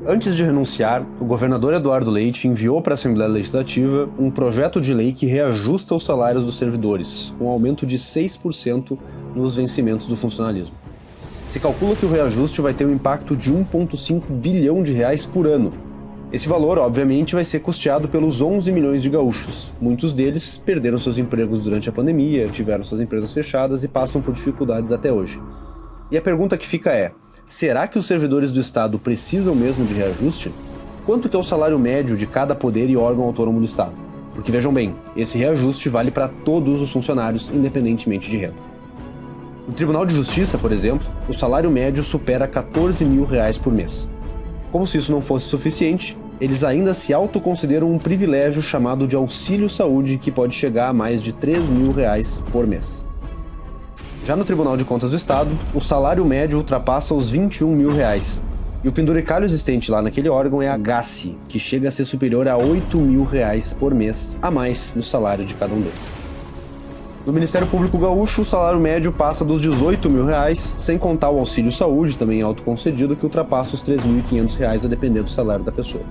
Antes de renunciar, o governador Eduardo Leite enviou para a Assembleia Legislativa um projeto de lei que reajusta os salários dos servidores, com um aumento de 6% nos vencimentos do funcionalismo. Se calcula que o reajuste vai ter um impacto de 1,5 bilhão de reais por ano. Esse valor, obviamente, vai ser custeado pelos 11 milhões de gaúchos. Muitos deles perderam seus empregos durante a pandemia, tiveram suas empresas fechadas e passam por dificuldades até hoje. E a pergunta que fica é: será que os servidores do Estado precisam mesmo de reajuste? Quanto que é o salário médio de cada poder e órgão autônomo do Estado? Porque vejam bem, esse reajuste vale para todos os funcionários, independentemente de renda. No Tribunal de Justiça, por exemplo, o salário médio supera 14 mil reais por mês. Como se isso não fosse suficiente, eles ainda se autoconsideram um privilégio chamado de auxílio saúde, que pode chegar a mais de 3 mil reais por mês. Já no Tribunal de Contas do Estado, o salário médio ultrapassa os 21 mil reais. E o penduricalho existente lá naquele órgão é a GASSE, que chega a ser superior a 8 mil reais por mês, a mais no salário de cada um deles. No Ministério Público Gaúcho, o salário médio passa dos 18 mil reais, sem contar o auxílio saúde, também autoconcedido, que ultrapassa os 3.500 reais a depender do salário da pessoa.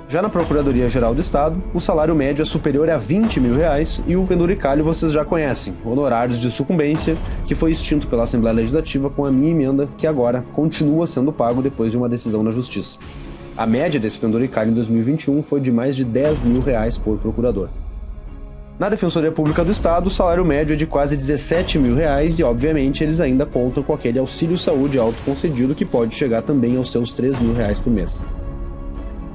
Já na Procuradoria-Geral do Estado, o salário médio é superior a 20 mil reais e o penduricalho vocês já conhecem, honorários de sucumbência, que foi extinto pela Assembleia Legislativa com a minha emenda, que agora continua sendo pago depois de uma decisão na Justiça. A média desse penduricalho em 2021 foi de mais de 10 mil reais por procurador. Na Defensoria Pública do Estado, o salário médio é de quase 17 mil reais e, obviamente, eles ainda contam com aquele auxílio saúde autoconcedido que pode chegar também aos seus 3 mil reais por mês.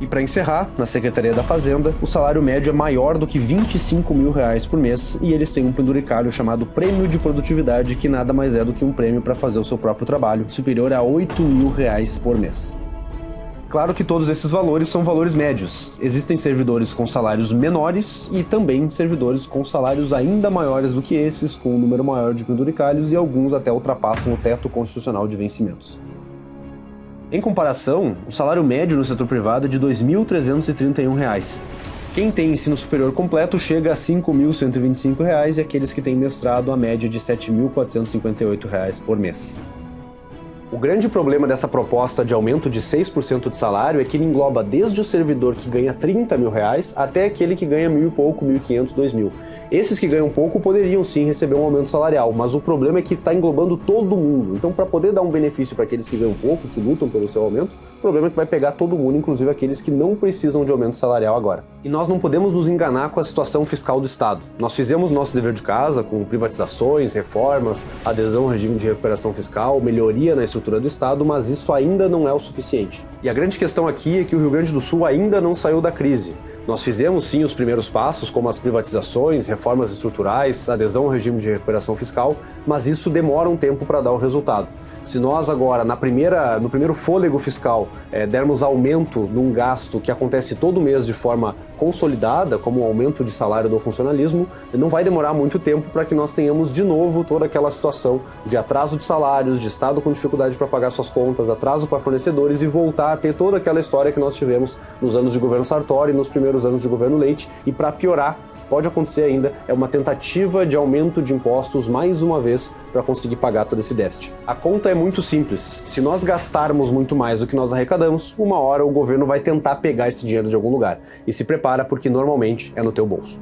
E para encerrar, na Secretaria da Fazenda, o salário médio é maior do que 25 mil reais por mês e eles têm um penduricalho chamado Prêmio de Produtividade, que nada mais é do que um prêmio para fazer o seu próprio trabalho, superior a 8 mil reais por mês. Claro que todos esses valores são valores médios. Existem servidores com salários menores e também servidores com salários ainda maiores do que esses, com um número maior de penduricalhos, e alguns até ultrapassam o teto constitucional de vencimentos. Em comparação, o salário médio no setor privado é de R$ 2.331. Quem tem ensino superior completo chega a R$ 5.125 e aqueles que têm mestrado a média de R$ 7.458 por mês. O grande problema dessa proposta de aumento de 6% de salário é que ele engloba desde o servidor que ganha 30 mil reais até aquele que ganha 1.000 e pouco, 1.500, 2.000. Esses que ganham pouco poderiam sim receber um aumento salarial, mas o problema é que está englobando todo mundo. Então, para poder dar um benefício para aqueles que ganham pouco, que lutam pelo seu aumento, o problema é que vai pegar todo mundo, inclusive aqueles que não precisam de aumento salarial agora. E nós não podemos nos enganar com a situação fiscal do Estado. Nós fizemos nosso dever de casa com privatizações, reformas, adesão ao regime de recuperação fiscal, melhoria na estrutura do Estado, mas isso ainda não é o suficiente. E a grande questão aqui é que o Rio Grande do Sul ainda não saiu da crise. Nós fizemos sim os primeiros passos, como as privatizações, reformas estruturais, adesão ao regime de recuperação fiscal, mas isso demora um tempo para dar o resultado. Se nós agora, no primeiro fôlego fiscal, dermos aumento num gasto que acontece todo mês de forma consolidada, como o aumento de salário do funcionalismo, não vai demorar muito tempo para que nós tenhamos de novo toda aquela situação de atraso de salários, de Estado com dificuldade para pagar suas contas, atraso para fornecedores e voltar a ter toda aquela história que nós tivemos nos anos de governo Sartori e nos primeiros anos de governo Leite. E para piorar, que pode acontecer ainda, é uma tentativa de aumento de impostos mais uma vez para conseguir pagar todo esse déficit. A conta é muito simples. Se nós gastarmos muito mais do que nós arrecadamos, uma hora o governo vai tentar pegar esse dinheiro de algum lugar. E se prepara porque normalmente é no teu bolso.